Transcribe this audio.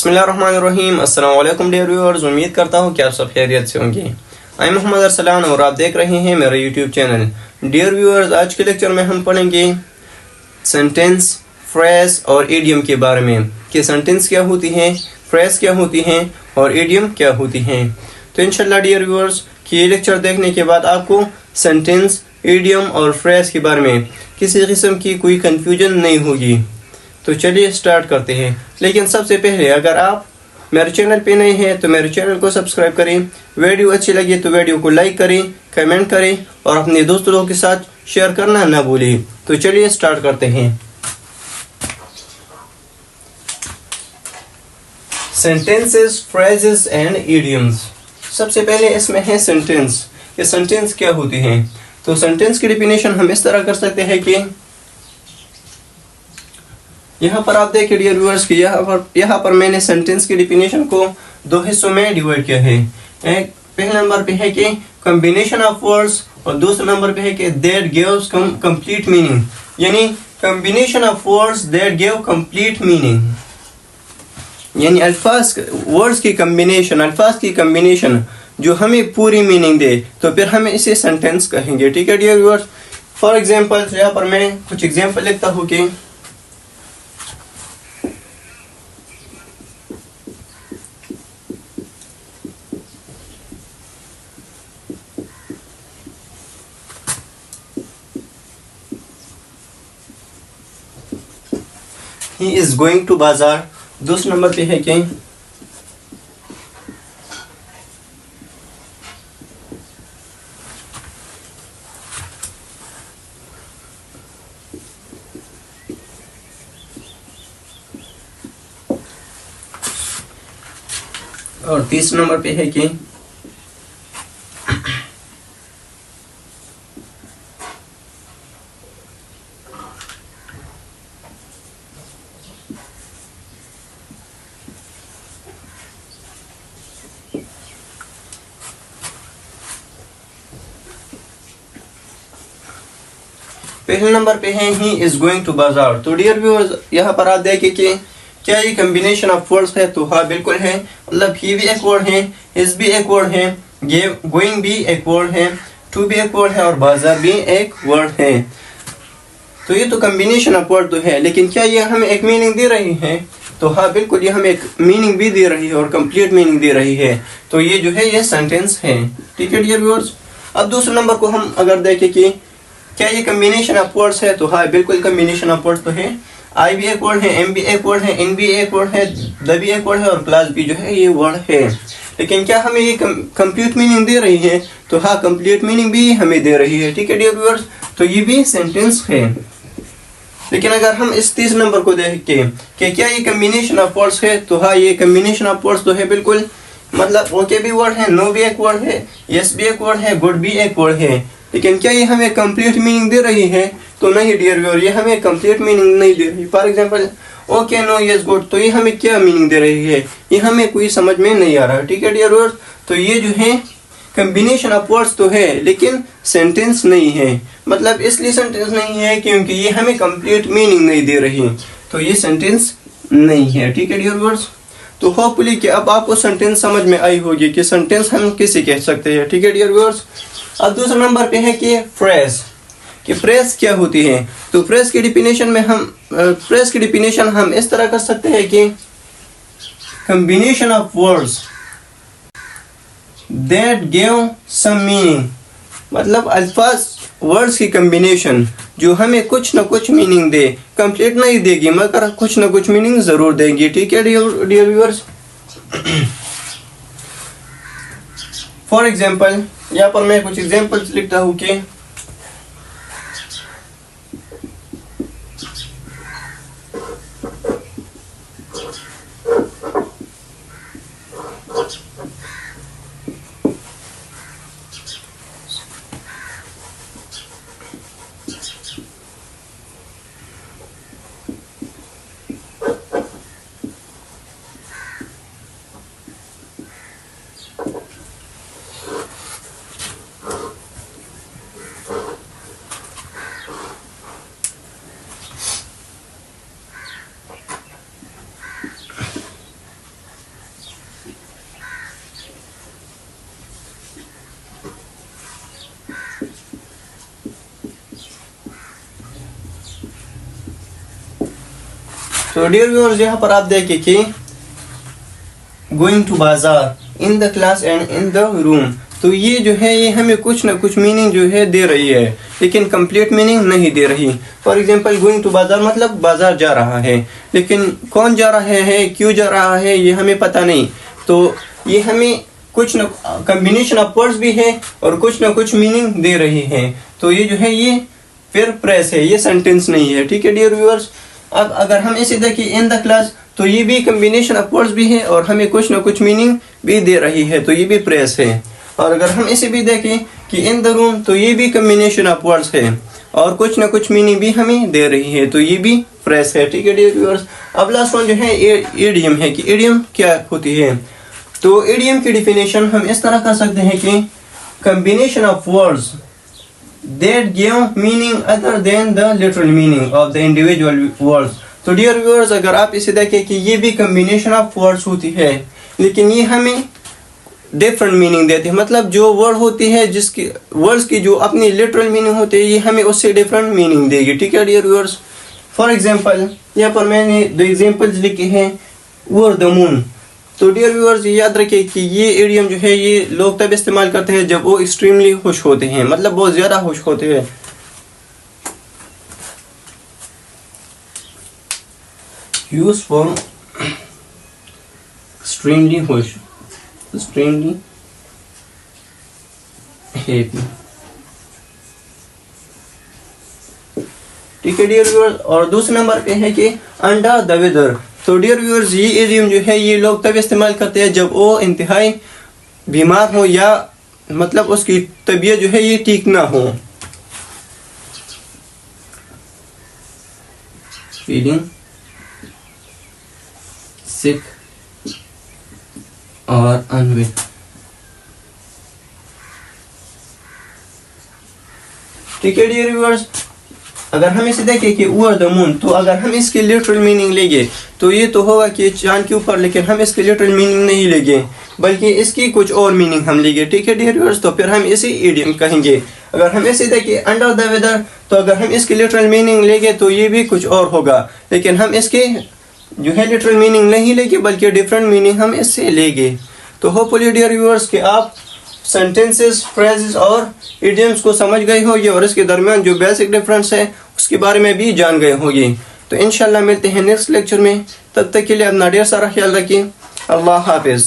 बिस्मिल्लाहिर्रहमानिर्रहीम। अस्सलाम वालेकुम डियर व्यूअर्स, उम्मीद करता हूँ कि आप सब खैरियत से होंगे। आई एम मोहम्मद अरसलान और आप देख रहे हैं मेरा यूट्यूब चैनल। डियर व्यूअर्स, आज के लेक्चर में हम पढ़ेंगे सेंटेंस, फ्रेज और इडियम के बारे में कि सेंटेंस क्या होती हैं, फ्रेज क्या होती हैं और इडियम क्या होती हैं। तो इंशाल्लाह डियर व्यूअर्स कि ये लेक्चर देखने के बाद आपको सेंटेंस, इडियम और फ्रेज के बारे में किसी किस्म की कोई कंफ्यूजन नहीं होगी। तो चलिए स्टार्ट करते हैं। लेकिन सबसे पहले अगर आप मेरे चैनल पे नए हैं तो मेरे चैनल को सब्सक्राइब करें। वीडियो अच्छी लगे तो वीडियो को लाइक करें, कमेंट करें और अपने दोस्तों के साथ शेयर करना ना भूलें। तो चलिए स्टार्ट करते हैं। Sentences, phrases and idioms. सबसे पहले इसमें है सेंटेंस। ये सेंटेंस क्या होती हैं? तो सेंटेंस की डेफिनेशन हम इस तरह कर सकते हैं कि यहाँ पर आप देखिए डियर व्यूअर्स कि यहाँ पर मैंने सेंटेंस की डेफिनेशन को दो हिस्सों में डिवाइड किया है। एक पहले नंबर पे है कि कॉम्बिनेशन ऑफ वर्ड्स और दूसरे नंबर पे है कि दैट गिव्स कंप्लीट मीनिंग, यानी combination of words that give complete meaning, यानी अल्फाज वर्ड्स की कॉम्बिनेशन, अल्फाज की कॉम्बिनेशन जो हमें पूरी मीनिंग दे, तो फिर हमें इसे सेंटेंस कहेंगे। ठीक है डियर व्यूअर्स। फॉर एग्जाम्पल यहाँ पर मैं कुछ एग्जाम्पल लिखता हूँ कि he is going to बाजार। दूसरे नंबर पे है कि और तीसरे नंबर पे है कि पहले नंबर पे है ही इज गोइंग टू बाजार। तो डियर व्यूअर्स यहाँ पर आप देखिए कि क्या ये कॉम्बिनेशन ऑफ वर्ड्स है? तो हाँ बिल्कुल है। मतलब ही भी एक वर्ड है, इज भी एक वर्ड है, गोइंग भी एक वर्ड है, टू भी एक वर्ड है और बाजार भी एक वर्ड है। तो ये तो कॉम्बिनेशन ऑफ वर्ड तो है, लेकिन क्या ये हमें एक मीनिंग दे रही है? तो हाँ बिल्कुल, ये हमें एक मीनिंग भी दे रही है और कंप्लीट मीनिंग दे रही है। तो ये जो है ये सेंटेंस है। ठीक है डियर व्यूअर्स। अब दूसरे नंबर को हम अगर देखें कि क्या ये कॉम्बिनेशन ऑफ वर्ड्स है? तो हाँ बिल्कुल कॉम्बिनेशन ऑफ वर्ड्स तो है। आई भी एक वर्ड है, एम भी एक वर्ड है, इन भी एक वर्ड है, द भी एक वर्ड है और क्लास भी जो है ये वर्ड है। लेकिन क्या हमें ये कंप्लीट मीनिंग दे रही है? तो हाँ कंप्लीट मीनिंग भी हमें दे रही है। ठीक है डियर व्यूअर्स। तो ये भी सेंटेंस है। लेकिन अगर हम इस तीसरे नंबर को देखें कि क्या ये कॉम्बिनेशन ऑफ वर्ड्स है? तो हाँ ये कॉम्बिनेशन ऑफ वर्ड्स तो है बिल्कुल। मतलब ओके भी वर्ड है, नो भी एक वर्ड है, यस भी एक वर्ड है, गुड भी एक वर्ड है। लेकिन क्या ये हमें कंप्लीट मीनिंग दे रही है? तो नहीं डियर व्यूअर, ये हमें कंप्लीट मीनिंग नहीं दे रही। For example okay, no, yes, good, तो ये हमें क्या मीनिंग दे रही है? ये हमें कोई समझ में नहीं आ रहा। ठीक है डियर व्यूअर। तो ये जो है कॉम्बिनेशन ऑफ वर्ड्स तो है लेकिन सेंटेंस नहीं है। मतलब इसलिए सेंटेंस नहीं है क्योंकि ये हमें कंप्लीट मीनिंग नहीं दे रही, तो ये सेंटेंस नहीं है। ठीक है डियर व्यूअर्स। तो होपफुली कि अब आपको सेंटेंस समझ में आई होगी कि सेंटेंस हम किसे कह सकते हैं। ठीक है डियर व्यूअर्स। अब दूसरे नंबर पे है कि फ्रेज, कि फ्रेज क्या होती है? तो फ्रेज की डेफिनेशन हम इस तरह कर सकते हैं कि combination of words that give some meaning, मतलब अल्फाज वर्ड्स की कॉम्बिनेशन जो हमें कुछ ना कुछ मीनिंग दे। कंप्लीट नहीं देगी मगर कुछ ना कुछ मीनिंग जरूर देंगी। ठीक है डियर व्यूअर्स। फॉर एग्जाम्पल यहाँ पर मैं कुछ एग्जाम्पल्स लिखता हूँ कि तो डियर व्यूअर्स यहाँ पर आप देखिए कि गोइंग टू बाजार, in the class and in the room, तो ये जो है ये हमें कुछ ना कुछ मीनिंग जो है दे रही है, लेकिन कंप्लीट मीनिंग नहीं दे रही। फॉर एग्जांपल गोइंग टू बाजार मतलब बाजार जा रहा है, लेकिन कौन जा रहा है, क्यों जा रहा है, ये हमें पता नहीं। तो ये हमें कुछ न कम्बिनेशन ऑफ वर्ड्स भी है और कुछ ना कुछ मीनिंग दे रही है। तो ये जो है ये फिर प्रेस है, ये सेंटेंस नहीं है। ठीक है डियर व्यूअर्स। अब अगर हम इसे देखें इन द क्लास, तो ये भी कम्बिनेशन ऑफ वर्ड्स भी है और हमें कुछ ना कुछ मीनिंग भी दे रही है, तो ये भी प्रेस है। और अगर हम इसे भी देखें कि इन द रूम, तो ये भी कम्बिनेशन ऑफ वर्ड्स है और कुछ ना कुछ मीनिंग भी हमें दे रही है, तो ये भी प्रेस है। ठीक है डियर व्यूअर्स। अब लास्ट वन जो है इडियम है कि इडियम क्या होती है। तो इडियम की डिफिनेशन हम इस तरह कर सकते हैं कि combination of words that give meaning other than the literal meaning of the individual words। तो डियर व्यूअर्स अगर आप इसे देखें कि ये भी कम्बिनेशन ऑफ वर्ड्स होती है, लेकिन ये हमें डिफरेंट मीनिंग देती है। मतलब जो वर्ड होती है, जिसकी वर्ड्स की जो अपनी लिटरल मीनिंग होती है, ये हमें उससे डिफरेंट मीनिंग देगी। ठीक है डियर व्यूअर्स। फॉर एग्जांपल यहाँ पर मैंने दो एग्जांपल्स लिखे हैं, ओवर द मून। तो डियर व्यूअर्स याद रखिए कि ये इडियम जो है ये लोग तब इस्तेमाल करते हैं जब वो एक्सट्रीमली खुश होते हैं, मतलब बहुत ज्यादा खुश होते हैं। यूज फॉर एक्सट्रीमली खुश, एक्सट्रीमली हैप्पी। ठीक है डियर व्यूअर्स। और दूसरे नंबर पे है कि अंडर द वेदर। तो डियर व्यूअर्स ये इडियम जो है ये लोग तब इस्तेमाल करते हैं जब वो इंतहाई बीमार हो या मतलब उसकी तबीयत जो है ये ठीक ना हो। फीलिंग सिक और अनवेल। ठीक है डियर व्यूअर्स। अगर हम इसे देखें कि ओवर द मून, तो अगर हम इसकी लिटरल मीनिंग लेंगे तो ये तो होगा कि चांद के ऊपर, लेकिन हम इसकी लिटरल मीनिंग नहीं लेंगे बल्कि इसकी कुछ और मीनिंग हम लेंगे। ठीक है डियर व्यूअर्स। तो फिर हम इसे इडियम कहेंगे। अगर हम इसे देखें अंडर द वेदर, तो अगर हम इसकी लिटरल मीनिंग लेंगे तो ये भी कुछ और होगा, लेकिन हम इसके जो है लिटरल मीनिंग नहीं लेंगे बल्कि डिफरेंट मीनिंग हम इससे लेंगे। तो होपफुली डियर व्यूअर्स कि आप सेंटेंसेस, फ्रेजेस और इडियम्स को समझ गए होंगे और इसके दरमियान जो बेसिक डिफरेंस है उसके बारे में भी जान गए होंगे। तो इंशाल्लाह मिलते हैं नेक्स्ट लेक्चर में। तब तक के लिए अपना ढेर सारा ख्याल रखिए। अल्लाह हाफिज़।